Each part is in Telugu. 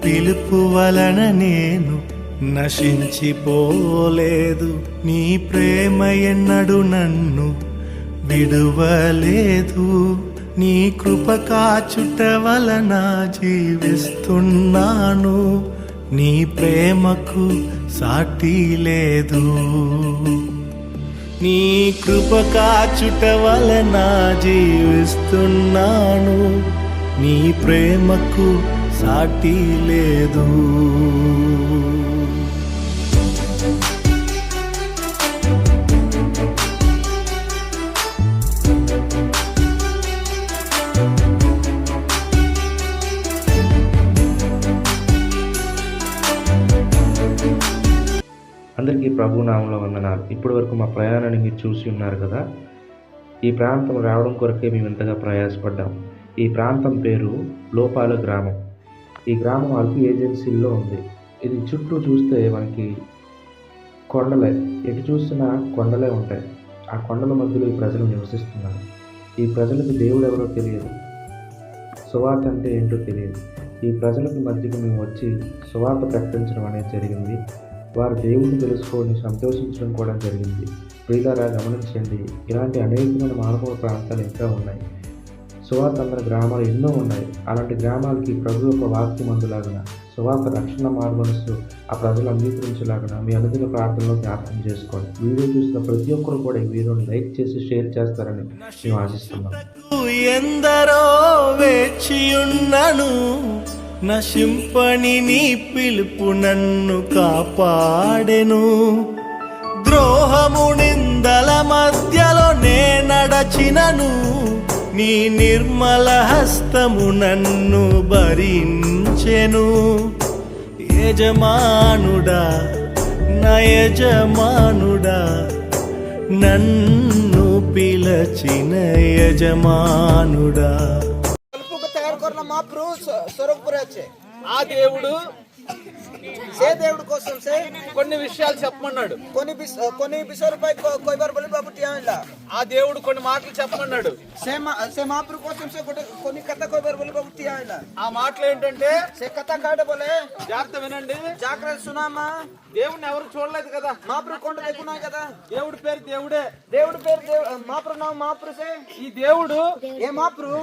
పిలుపు వలన నేను నశించిపోలేదు. నీ ప్రేమ ఎన్నడు నన్ను విడువలేదు. నీ కృప కాచుట వలన జీవిస్తున్నాను. నీ ప్రేమకు సాటి లేదు. నీ కృప కాచుట వలన జీవిస్తున్నాను. నీ ప్రేమకు సాటి లేదు. అందరికీ ప్రభు నామంలో వందనాలు. ఇప్పటి వరకు మా ప్రయాణాన్ని మీరు చూసి ఉన్నారు కదా. ఈ ప్రాంతం రావడం కొరకే మేము ఎంతగా ప్రయాసపడ్డాం. ఈ ప్రాంతం పేరు లోపాల గ్రామం. ఈ గ్రామం అల్పి ఏజెన్సీల్లో ఉంది. ఇది చుట్టూ చూస్తే మనకి కొండలే, ఎటు చూసినా కొండలే ఉంటాయి. ఆ కొండల మధ్యలో ఈ ప్రజలు నివసిస్తున్నారు. ఈ ప్రజలకు దేవుడు ఎవరో తెలియదు, సువార్త అంటే ఏంటో తెలియదు. ఈ ప్రజలకు మధ్యకు మేము వచ్చి సువార్త ప్రకటించడం అనేది జరిగింది. వారు దేవుడిని తెలుసుకొని సంతోషించడం కూడా జరిగింది. ప్రియులారా గమనించండి, ఇలాంటి అనేకమైన మానవ ప్రాంతాలు ఇంకా ఉన్నాయి. సువార్త అందరి గ్రామాలు ఎన్నో ఉన్నాయి. అలాంటి గ్రామాలకి ప్రభు యొక్క వాక్యం అందులాగన సువార్త రక్షణ మార్గనసు ఆ ప్రజలు అంగీకరించేలాగా మీ అనుదిన ప్రార్థనలో జ్ఞాపకం చేసుకోండి. వీడియో చూసిన ప్రతి ఒక్కరు కూడా ఈ వీడియోని లైక్ చేసి షేర్ చేస్తారని మేము ఆశిస్తున్నాం. ఎందరో వేచియున్నను, నశింపని నీ పిలుపు నన్ను కాపాడెను. ద్రోహము నిందల మధ్యలో నే నడచినను, నీ నిర్మల హస్తము నన్ను భరించెను. యజమానుడా నా యజమానుడా, నన్ను పిలచిన యజమానుడా. ఆ దేవుడు దేవుడు కోసం కొన్ని విషయాలు చెప్పమన్నాడు. కొన్ని విషయాల పై कोई बार बोले बाबू टिया मिला. ఆ దేవుడు కొన్ని మాటలు చెప్పమన్నాడు. से महाप्रभु కోసం కొన్ని కథ कोई बार बोले बाबू टिया मिला. ఆ మాటలు ఏంటంటే से कथा काटे बोले జాగ్రత్త వినండి. జాగ్రత్త సునామా. దేవుడిని ఎవరు చూడలేదు కదా. महाप्रभु కొండ देखुना కదా. దేవుడి పేరు దేవుడే. దేవుడి పేరు महाप्रभु नाम महाप्रभु से. ఈ దేవుడు ఏ महाप्रभु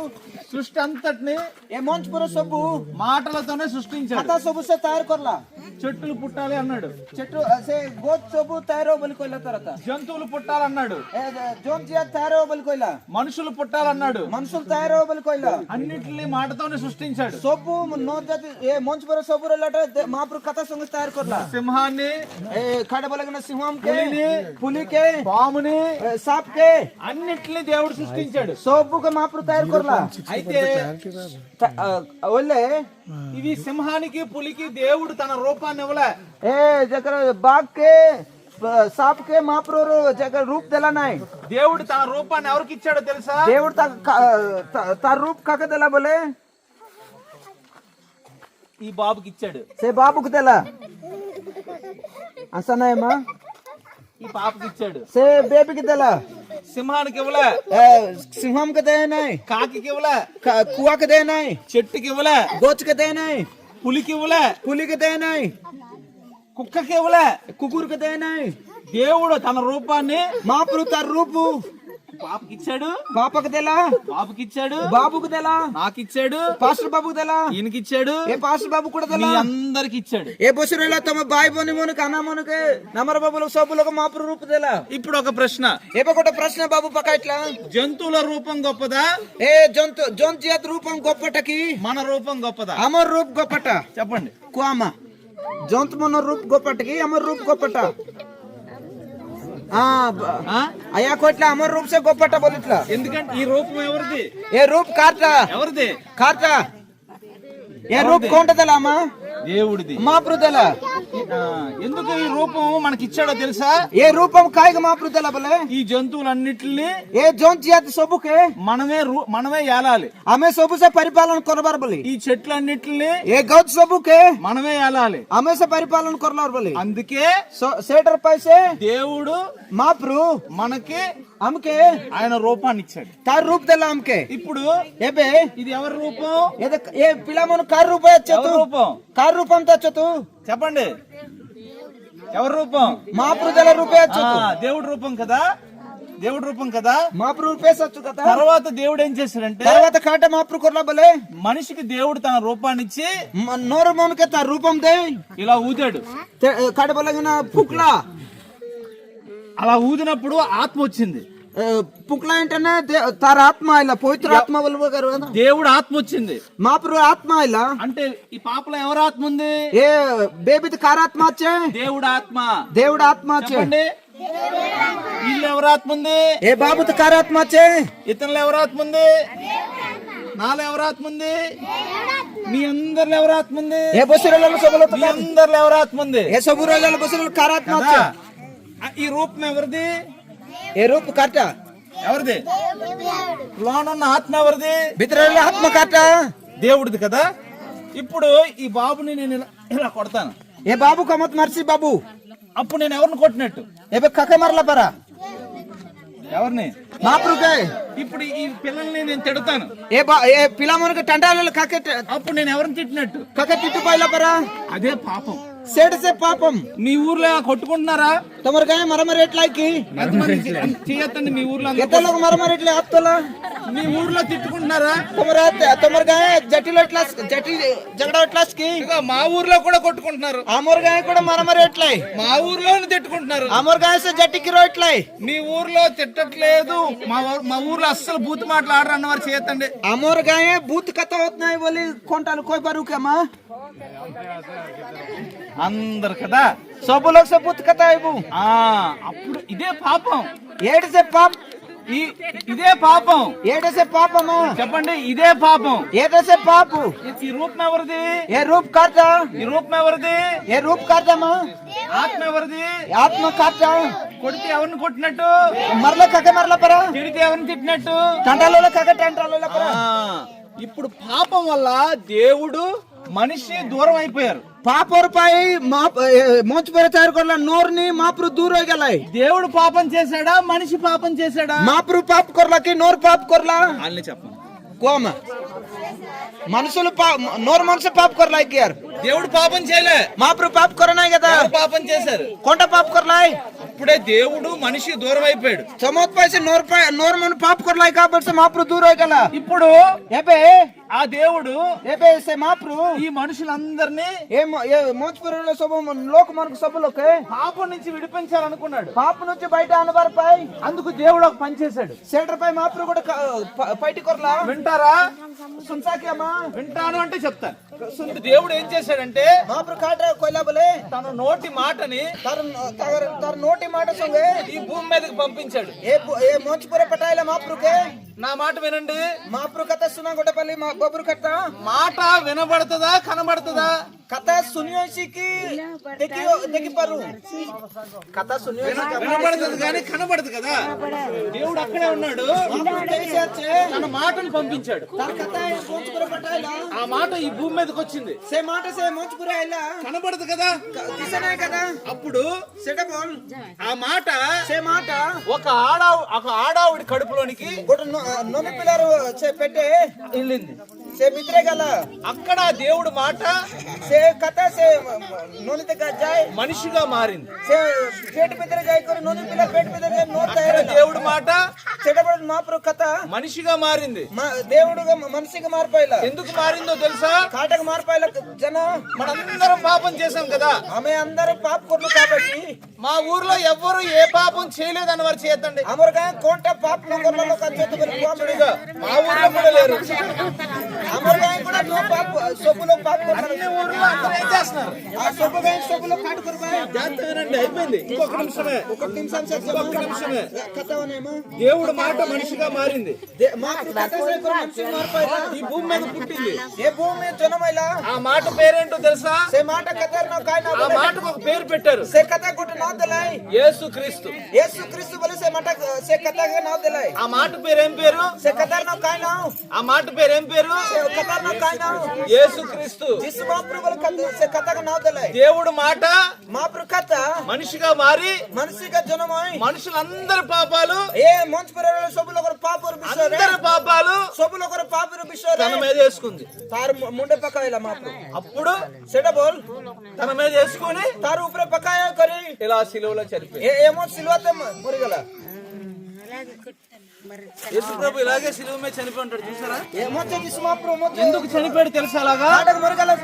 సృష్టి అంతటిని ఏ మంచ్ పుర సబ్బు మాటలతోనే సృష్టించాడు. కథ సబ్బు से तैयार करला. చెట్లు పుట్టాలి అన్నాడు. చెట్టు से गोद సబ్బు తయారో బలి కోయిలా తర్వాత. జంతువులు పుట్టాలన్నాడు. జోన్ జియా తయారో బలి కోయిలా. మనుషులు పుట్టాలన్నాడు. మనుషులు తయారో బలి కోయిలా. అన్నిటిని మాటతోనే సృష్టించాడు. సబ్బు నో జాతి ఏ మంచ్ పుర సబ్బు రలాట महाप्रभु కథ సంగ తయారు करला. సింహాన్ని కడబలగిన సింహం కే, పులి కే, పాముని, సాప్ కే అన్నిటిని దేవుడు సృష్టించాడు. సబ్బు కే महाप्रभु తయారు करला. అయితే ఒళ్ళే ఇది సింహానికి పులికి దేవుడు తన రూపాన్ని ఇవ్వలే. ఏ జకర బాగ్ కే సాప్ కే महाप्रभु జకర రూప్ देला नाही. దేవుడు తన రూపాన్ని ఎవరికి ఇచ్చాడో తెలుసా? దేవుడు తా రూప్ కాక देला बोले ఈ బాబుకి ఇచ్చాడు. से బాబుకు देला. అసా नाही మా. ఈ పాపకి ఇచ్చాడు. से బేబీకి देला. సింహానికి ఇవ్వలే. సింహం కే దే नाही. కాకి ఇవ్వలే. కువా కే దే नाही. చెట్టుకి ఇవ్వలే. గోచ్ కే దే नाही. పులికి ఇవ్వలే. పులి కే దే नाही. కుక్కకి ఇవ్వలే. కుకుర్ కే దే नाही. దేవుడు తన రూపాన్ని महाप्रभु తా రూపు పాపకి ఇచ్చాడు. బాపకు देला. బాబుకి ఇచ్చాడు. బాబుకు देला. నాకు ఇచ్చాడు. పాస్టర్ బాబుకు देला. ఈయనకి ఇచ్చాడు. ఏ పాస్టర్ బాబు కూడా మీ देला. అందరికి ఇచ్చాడు. ఏ బొసరేలా తమ బాయ్ బోని మోను కానా మోనుకే నమర బాబుల సబ్బులకు महाप्रभु రూపు देला. ఇప్పుడు ఒక ప్రశ్న. ఏ బకొట ప్రశ్న బాబు పక్క ఇట్లా. జంతువుల రూపం గొప్పదా? ఏ జంతు జాతి రూపం గొప్పటకి మన రూపం గొప్పదా? అమర రూప్ గొప్పట. చెప్పండి. కుమ జంతు మన రూప్ గొప్పటకి అమర రూప్ గొప్పట. అయ్యా కోట్ల అమర రూప్ సే గొప్పట బోలిట్లా. ఎందుకంటే ఈ రూపం ఎవరిది? ఏ రూప్ కార్తా ఎవరిది? కార్తా ఏ రూప్ కొంటదలామా దేవుడిది. महाप्रभु देला. ఎందుకు ఈ రూపం మనకి ఇచ్చాడో తెలుసా? ఏ రూపం కాయగా महाप्रभु देला बोले ఈ జంతువులన్నిటిని ఏ జంతు జాతి సబ్బుకే మనమే ఏలాలి. ఆమె సబ్బు సే పరిపాలన కొరబార్ बोले. ఈ చెట్లన్నిటిని ఏ గౌత్ సబ్బుకే మనమే ఏలాలి. ఆమె సే పరిపాలన కొరలార్ बोले. అందుకే సేటర్ పైసే దేవుడు महाप्रभु మనకి हमके ఆయన రూపాన్ని ఇచ్చాడు. तार रूप देला हमके ఇప్పుడు एबे ఇది ఎవరి రూపం? ये पिला मन कार रूप है ఎవరి चतु రూపం कार रूपम ता चतु చెప్పండి. ఎవరి రూపం? महाप्रभु देला रूप है ఆ, चतु దేవుడి రూపం కదా, దేవుడి రూపం కదా. महाप्रभु रूप है सच्चु कथा తర్వాత దేవుడు ఏం చేశాడంటే తర్వాత కాట महाप्रभु करला बोले మనిషికి దేవుడు తన రూపాన్ని ఇచ్చి नोर मन के तार रूपम दे ఇలా ఊదాడు. काट बोलेंगे ना फुकला అలా ఊదినప్పుడు ఆత్మ వచ్చింది. पुकला ఏంటనే तार आत्मा आइला पवित्र आत्मा बोलबो करो ना దేవుడు ఆత్మ వచ్చింది. महाप्रभु आत्मा आइला అంటే ఈ పాపలో ఎవరి ఆత్మ ఉంది? ఏ బేబీ कार आत्मा छे దేవుడు ఆత్మ. దేవుడు ఆత్మ छे చెప్పండి, వీళ్ళు ఎవరి ఆత్మ ఉంది? ఏ బాబు कार आत्मा छे ఇతనిలో ఎవరి ఆత్మ ఉంది? నాలో ఎవరి ఆత్మ ఉంది? మీ అందరిలో ఎవరి ఆత్మ ఉంది? ఏ బసిరలలో సబలో మీ అందరిలో ఎవరి ఆత్మ ఉంది? ఏ సబురలలో బసిరల कार आत्मा కదా? छे ఈ రూపం ఎవరిది? ఏ రూప కాట ఎవరిది? లోనున్న ఆత్మ ఎవరిది? బితరల ఆత్మ కాట దేవుడిది కదా. ఇప్పుడు ఈ బాబుని నేను ఇలా కొడతాను. ఏ బాబు కమత్ మర్సి బాబు అప్పుడు నేను ఎవరిని కొట్టినట్టు? ఏబే కకే మరల పరా ఎవరిని? మాప్రుకే ఇప్పుడు ఈ పిల్లల్ని నేను తిడతాను. ఏ పిల్లమనకి టంటాలలో కకే అప్పుడు నేను ఎవరిని తిట్టినట్టు? కకే తిట్టు పైల పరా అదే పాపం. సేడ్ సే పాపం మీ ఊర్లో కొట్టుకుంటున్నారా? తమరు గాయ మరమర ఎట్లాకి చేయొద్దండి. మీ ఊర్లో అందరూ ఎత్తలకు మరమర ఎట్లా ఆప్తలా మీ ఊర్లో తిట్టుకుంటున్నారా? తమరు గాయ జటిలో ఎట్లా జటి జగడ ఎట్లాకి ఇక మా ఊర్లో కూడా కొట్టుకుంటున్నారు. ఆమోర్ గాయ కూడా మరమర ఎట్లాయి మా ఊర్లోనే తిట్టుకుంటున్నారు. ఆమోర్ గాయ సే జటికి రో ఎట్లాయి మీ ఊర్లో తిట్టట్లేదు. మా ఊర్లో అస్సలు బూత్ మాటలు ఆడరు అన్నవారు చేయొద్దండి. ఆమోర్ గాయ బూత్ కథ అవుతున్నాయి బోలి కొంటాలు కోయి పరుకేమా అందరు కదా. सब लोग से बूथ कथा है वो అప్పుడు ఇదే పాపం. ఏడు से पाप ఇదే పాపం. ఏడు से पापमा చెప్పండి, ఇదే పాపం. ఏడు से पाप ఈ రూపం ఎవరిది? ये रूप काटा ఈ రూపం ఎవరిది? ये रूप काटा मा ఆత్మ ఎవరిది? आत्मा काटा కొడితే ఎవరిని కొట్టినట్టు? मरला कके मरला परा తిడితే ఎవరిని తిట్టినట్టు? टंटालोला कके टंटालोला परा ఇప్పుడు పాపం వల్ల దేవుడు మనిషి దూరం అయిపోయారు. पाप और पाई मोच पर तैयार करला नोरनी माप्रू दूर हो गलाय దేవుడు పాపం చేశాడా? మనిషి పాపం చేశాడా? माप्रू पाप करला की नोर पाप करला వాళ్ళని చెప్పండి. కోమ మనుషులు నోరు మనసు పాప కొరలాయ్ యార్ దేవుడు పాపం చేయలే. మాప్రు పాప కొరనాయి కదా ఎవరు పాపం చేశారు? కొంట పాప కొరలాయ్ అప్పుడే దేవుడు మనిషి దూరం అయిపోయాడు. సమోత్ పైసే నోరు మన పాప కొరలాయ్ కాబట్టి మాప్రు దూర గల ఇప్పుడు ఏబే ఆ దేవుడు ఏబే సే మాప్రు ఈ మనుషులందరినీ ఏ మోజ్పురలో సబ లోక మనకు సబలోకే పాపం నుంచి విడిపించాలనుకున్నాడు. పాప నుంచి బయట అనబార్ పై అందుకు దేవుడు ఒక పని చేశాడు. సెంటర్ పై మాప్రు కూడా పైటి కొరలా వింటారా? సున్సాకేమా వింటాను అంటే చెప్తాను. దేవుడు ఏం చేశాడంటే మాప్రు కాట కొయిలా బలే తన నోటి మాటని తన నోటి మాట సంగే ఈ భూమి మీదకి పంపించాడు. ఏ మోజ్పుర పటాయిల మాప్రుకే నా మాట వినండి. మాప్రు కథ సునా గొడపల్లి మా బొబ్బరు కథ మాట వినబడుతుందా కనబడుతుందా? కథ సునియోషికి देखी पारू కథ సునియోషికి వినబడుతుంది కానీ కనబడదు కదా. దేవుడు అక్కడే ఉన్నాడు. తన మాటను పంపించాడు. మోజ్పుర పటాయిల ఆ మాట ఈ భూమి మీదకి వచ్చింది. సే మాట సే మోజ్పుర ఐలా కనబడదు కదా. దిశనే కదా అప్పుడు సెట బోల్ ఆ మాట సే మాట ఒక ఆడావిడి కడుపులోనికి నొని పిల్లరు పెట్టే వెళ్ళింది. సే మిత్రే గల అక్కడ దేవుడు మాట సే కథ సే నొని దగ్గర జాయ్ మనిషిగా మారింది. సే పేట పితర జాయ్ కొరు నొని పిల్ల పేట పితర జాయ్ నోట్ అక్కడ తయారు దేవుడు మాట చెడబడు మాప్రు కథ మనిషిగా మారింది. దేవుడుగా మనిషిగా మారిపోయిల ఎందుకు మారిందో తెలుసా? కాటకు మారిపోయిల జన మనందరం పాపం చేశాం కదా. ఆమె అందరూ పాప కొర్లు కాబట్టి మా ఊర్లో ఎవ్వరు ఏ పాపం చేయలేదని వారు చేయొద్దండి. అమరుగా కోట పాప కొర్లలో కంచెత్తు ఇదిగో, మా ఊర్లో కూడా లేరు. అమరుగా కూడా నో పాప సొప్పులో పాప అన్ని ఊర్లో అందరూ ఏం చేస్తున్నారు? ఆ సొప్పుగా సొప్పులో కాటు కొరబాయ్ జాగ్రత్తగా వినండి, అయిపోయింది. ఇంకొక నిమిషమే. ఒక నిమిషం ఇంకొక నిమిషమే. కథవనేమో దేవుడు మాట మనిషిగా మారింది. మాప్రు కథ సే కొరు మనిషిగా మారిపోయిల ఈ భూమి మీద పుట్టింది. ఏ భూమి మీద జనమైల ఆ మాట పేరేంటో తెలుసా? సే మాట కథర్ నా కాయన ఆ మాటకు ఒక పేరు పెట్టారు. సే కథ గుట్ట నా దలై యేసుక్రీస్తు. యేసుక్రీస్తు బలి సే మాట సే కథ నా దలై ఆ మాట పేరు ఏం పేరు? సే కథర్ నా కాయన ఆ మాట పేరు ఏం పేరు? సే కథర్ నా కాయన యేసుక్రీస్తు. जिस महाप्रभु से कथा का नाव दलाई దేవుడు మాట महाप्रभु कथा మనిషిగా మారి मनुष्य का जन्म है మనుషులందరి పాపాలు ये मंच पर सब लोग पाप और विषय అందరి పాపాలు सब लोग पाप और विषय తన మీద వేసుకుంది. तार मुंडे पकायला महाप्रभु అప్పుడు सेटा बोल తన మీద వేసుకుని तार ऊपर पकाया करी ఇలా సిలువలో చనిపోయి ये मोच सिलवाते मर गला యేసు ప్రభు ఇలాగే సిలువ మీద చనిపోయి ఉంటాడు చూసారా? ये मोच जिस महाप्रभु मोच ఎందుకు చనిపోయాడు తెలుసా? అలాగా नाटक मर गला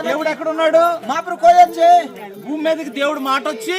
దేవుడు ఎక్కడ ఉన్నాడు? महाप्रभु कोई अच्छे భూమి మీదకి దేవుడు మాట వచ్చి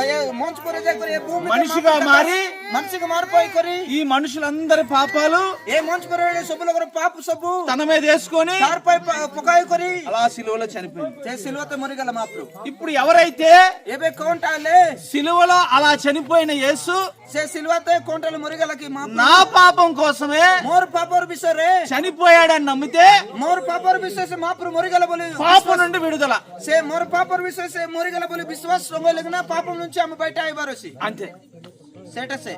ये मंच पर जाकर ये भूमि మనిషిగా మారి मनुष्य को मार पाई करी ఈ మనుషులందరి పాపాలు ये मंच पर सब लोग पाप सब తన మీద వేసుకొని तार पाई पकाई करी అలా సిలువలో చనిపోయింది. ये सिलवाते मर गला महाप्रभु ఇప్పుడు ఎవరైతే ये बे कौन टाले సిలువలో అలా చనిపోయిన యేసు से सिलवाते कौन टाले मर गला की महाप्रभु నా పాపం కోసమే मोर पाप और विषय रे చనిపోయాడని నమ్మితే मोर पाप और विषय से महाप्रभु मर गला बोले పాపం నుండి విడుదల. से मोर पाप और विषय से मर गला बोले विश्वास संगे लगना पापం నుంచి ఆమె బయట అయిబారసి అంతే. सेटसे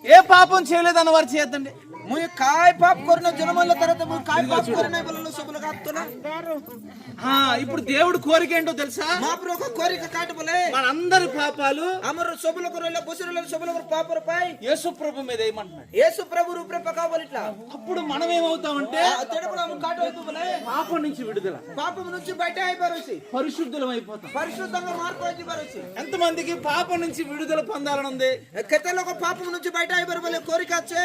ఏ పాపం చేయలేదన్న వారు చేయొద్దండి. मुझे काय पाप करने जन्मల తర్వాత मुझे काय पाप करने बोललो सब लोग आतोना ఇప్పుడు దేవుడు కోరిక ఏంటో తెలుసా? महाप्रभु को कोरिक काट बोले మనందరి పాపాలు हमर सब लोग रोला बसरोला सब लोग पाप और पाई యేసు ప్రభు మీద వేయమంటున్నాడు. యేసు ప్రభు రూపే పకా బోలిట్లా అప్పుడు మనం ఏమవుతామంటే తెడపడ हम काट होतो बोले పాపం నుంచి విడుదల, పాపం నుంచి బయట అయిబారసి పరిశుద్ధులం అయిపోతాం. పరిశుద్ధంగా మార్పు అయిబారసి ఎంతమందికి పాపం నుంచి విడుదల పొందాలని ఉంది? केते लोग పాపం నుంచి బయట అయిబార बोले కోరిక వచ్చే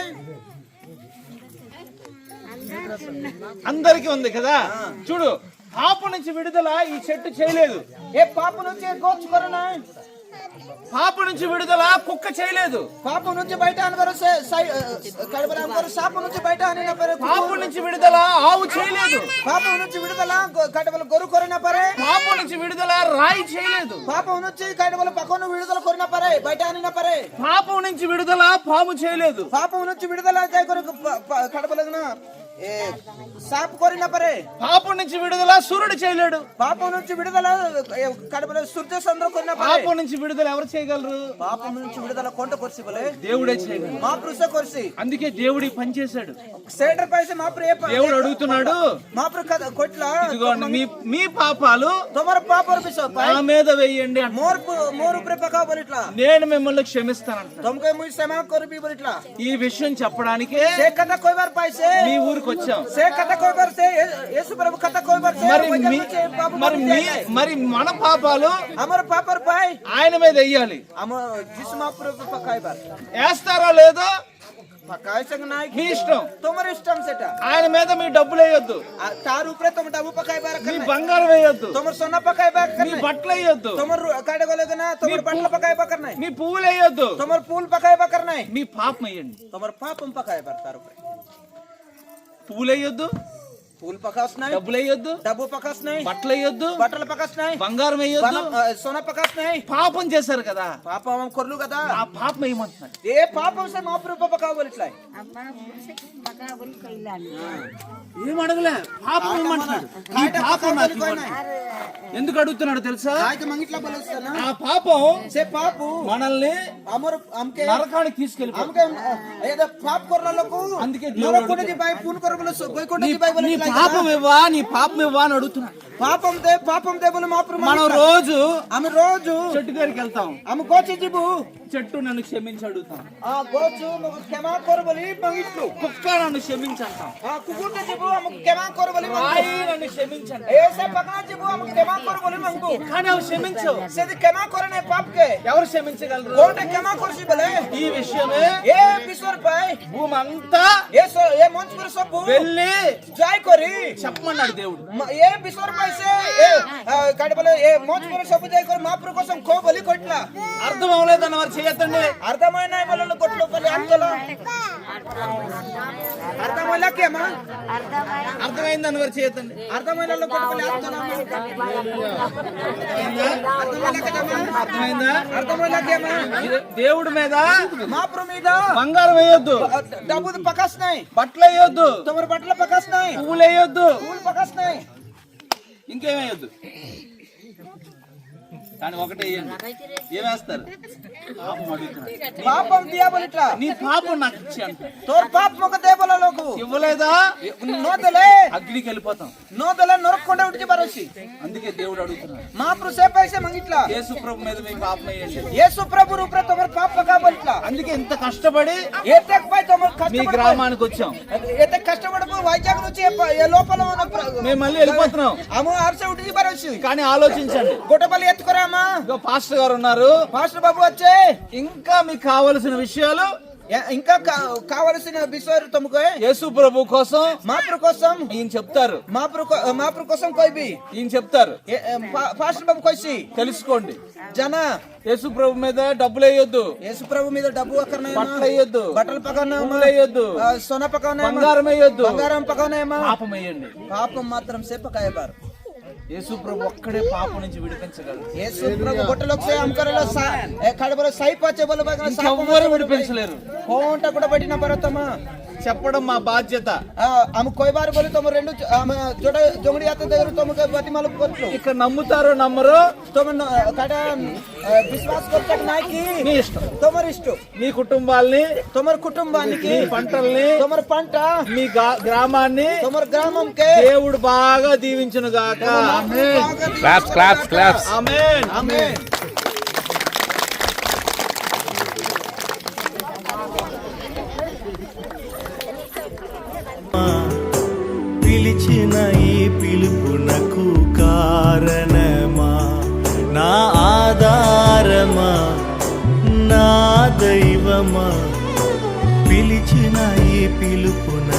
అందరికీ ఉంది కదా. చూడు, పాపం నుంచి విడుదల ఈ చెట్టు చేయలేదు. ఏ పాపం నుంచి గోచ్ करना పాపం నుంచి విడుదల కుక్క చేయలేదు. పాపం నుంచి బయట అనవరసే కడబరం కర సాపం నుంచి బయట అనిన పరే పాపం నుంచి విడుదల ఆవు చేయలేదు. పాపం నుంచి విడుదల కడబల గొరు కొరిన పరే పాపం నుంచి విడుదల రాయి చేయలేదు. పాపం నుంచి కడబల పక్కన విడుదల కొరిన పరే బయట అనిన పరే పాపం నుంచి విడుదల పాము చేయలేదు. పాపం నుంచి విడుదల జై కొర కడబలగన ఏ సాప్ కొరిన పరే పాపం నుంచి విడుదల సూర్యుడు చేయలేడు. పాపం నుంచి విడుదల కడబల సూర్య చంద్ర కొరిన పరే పాపం నుంచి విడుదల ఎవరు చేయగలరు? పాపం నుంచి విడుదల కొంట కొర్సి బలే దేవుడే చేయగలరు. మా పురుష కొర్సి అందుకే దేవుడి పని చేశాడు. సేటర్ పైసే మా ప్రే దేవుడు అడుగుతున్నాడు, మా ప్ర కొట్ల ఇదిగోండి మీ పాపాలు తమర పాపర బిసో నా మీద వేయండి అంట. मोर ऊपर पका बोलिట్లా నేను మిమ్మల్ని క్షమిస్తానంట. तुमके मुझे क्षमा कर भी बोलिట్లా ఈ విషయం చెప్పడానికే से कथा कोई बार पाइसे మీ ఊరికి వచ్చాం. से कथा कोई बार से येशु प्रभु कथा कोई बार से మరి మన పాపాలు हमर पापर पाई ఆయన మీద వేయాలి. हम जिस महाप्रभु पकाई बार వేస్తారా లేదో पकाई संग नाई మీ ఇష్టం. तुम्हारे इष्टम सेटा ఆయన మీద మీ డబ్బులు వేయొద్దు, तार ऊपर तुम डबू पकाई बार మీ करना బంగారం వేయొద్దు, तुम्हारे सोना पकाई बार మీ करना బట్టలు వేయొద్దు, तुम्हारे काटे को लेना तुम्हारे बटला पकाई बार करना మీ పువ్వులు వేయొద్దు, तुम्हारे फूल पकाई बार करना మీ పాపం వేయండి. तुम्हारे पापम पकाई बार तार ऊपर పువ్వులు వేయొద్దు, फूल पकास नहीं డబ్బులు వేయొద్దు, डब्बू पकास नहीं బట్టలు వేయొద్దు, बटल पकास नहीं బంగారం వేయొద్దు. सोना पकास नहीं పాపం చేశారు కదా, పాపం हम करलू కదా ఆ పాపం ఏమంటున్నాడు? ఏ పాపం से महाप्रभु पकाव बोलिట్లా ఏం అడగలే, పాపం ఏమంటున్నాడు? ఈ పాపం నాకు ఇవ్వండి. ఎందుకు అడుగుతున్నాడు తెలుసా? కాయక మంగిట్లా బలస్తానా ఆ పాపం से పాపు మనల్ని हमर हमके నరకానికి తీసుకెళ్ళిపోతుంది. हमके ఏదో పాప కొరలకు అందుకే దేవుడు నరకొండ దిబాయి పూన్ కొరబల గోయికొండ దిబాయి నీ बोलिట్లా పాపం ఇవ్వా, నీ పాపం ఇవ్వా అని అడుగుతున్నాడు. పాపం దే बोले महाप्रभु మనం రోజు हम రోజు చెట్టు దగ్గరికి వెళ్తాం, हम కోచి జిబు చెట్టు నన్ను క్షమించి అడుగుతాం, ఆ గోచు నువ్వు క్షమా కొరబలి మంగిట్లు కుక్క నన్ను క్షమించి అంటాం, ఆ కుకుంట జిబు हम క్షమా కొరబలి రాయి నన్ను క్షమించండి. ఏసే పకనా జిబు हम క్షమా కొరబలి మంగు కానీ అవి క్షమించవు. सेदी क्षमा करने पाप के ఎవరు క్షమించగలరు? कौन क्षमा करसी बोले ఈ విషయమే ए विश्वर पाए భూమి అంతా ये मंच पर सब వెళ్ళి जाय करी చెప్పమన్నాడు దేవుడు. ये विश्वर पाए से ए काटे बोले ये मंच पर सब जाय कर महाप्रभु కోసం खो बलि कोटला అర్థం అవ్వలేదన్న వారు చేయొద్దండి. అర్థమైన బలలు కొట్లు బలి అంతలో అర్థమైలా కేమా అర్థమైందన్న వారు చేయొద్దండి. అర్థమైన కొట్టు బలి అంతలో అర్థమైందా? అర్థమైలా కేమా దేవుడి మీద महाप्रभु మీద బంగారం వేయొద్దు, డబ్బు పకాస్ నై బట్టలు వేయొద్దు, తమర బట్టల పకాస్ నై పువ్వులు వేయొద్దు, ఫూల్ పకాస్ నై ఇంకేం వేయొద్దు. కానీ ఒకటే వేయండి. ఏం వేస్తారు? पापम दिया बोलिट्ला నీ పాపం నాకు ఇచ్చి అంట तोर पाप मग दे बोला लोगु ఇవ్వలేదా नो दले అగ్నికి వెళ్ళిపోతాం. नरक कोंडे उठके बरोसी అందుకే దేవుడు అడుగుతున్నాడు, महाप्रभु से पैसे मांगितला యేసు ప్రభు మీద మీ పాపం వేయండి. येशू प्रभु रूपरे तोमर पाप पका बोलिट्ला అందుకే ఇంత కష్టపడి एतेक पाय तोमर మీ कष्ट గ్రామానికి వచ్చాం. एतेक कष्ट पडपो వైజాగ్ నుంచి ఏ లోపల ఉన్న మేము మళ్ళీ వెళ్ళిపోతున్నాం. అము ఆర్సే ఉఠి బరోసి కానీ ఆలోచించండి, గొటబలి ఎత్తుకోరామా ఇగో పాస్టర్ గారు ఉన్నారు, పాస్టర్ బాబు వచ్చే ఇంకా మీకు కావలసిన విషయాలు ఇంకా కావలసిన విషయాలు తమకు యేసు ప్రభు కోసం మాప్రు కోసం ఈయన చెప్తారు, మాప్రు కోసం కోయిబి ఈయన చెప్తారు. పాస్టర్ బాబు కోసి తెలుసుకోండి, జన యేసు ప్రభు మీద డబ్బులు వేయొద్దు, యేసు ప్రభు మీద డబ్బు అక్కర్నే బట్టలు వేయొద్దు, బట్టలు పక్కన వేయొద్దు, సోనా పక్కన బంగారం వేయొద్దు, బంగారం పక్కన పాపం వేయండి. పాపం మాత్రం సేప కాయబారు యేసు ప్రభు ఒక్కడే పాపం నుంచి విడిపించగలరు. యేసు ప్రభు గొట్టలోకి సే అంకరలో కడబలో సైపాచే బల బగన ఎవ్వరు విడిపించలేరు. కోంట కూడా పట్టిన పరతమా చెప్పడం మా బాధ్యత. ఆమె కోయి బారు బోలి తమ రెండు జోడ జొంగడి అత్త దగ్గర తమకు బతిమాలు కొట్లు ఇక్కడ నమ్ముతారో నమ్మరో తమ కడ విశ్వాస కొట్టక నాకి మీ ఇష్టం. తమరు ఇష్టం, మీ కుటుంబాల్ని, తమరు కుటుంబానికి, మీ పంటల్ని, తమరు పంట, మీ గ్రామాన్ని తమరు గ్రామంకే దేవుడు బాగా దీవించును గాక. క్లాప్స్ ఆమేన్. ఆమేన్. పిలిచిన ఈ పిలుపునకు కారణమా, నా ఆధారమా, నా దైవమా, పిలిచిన ఈ పిలుపున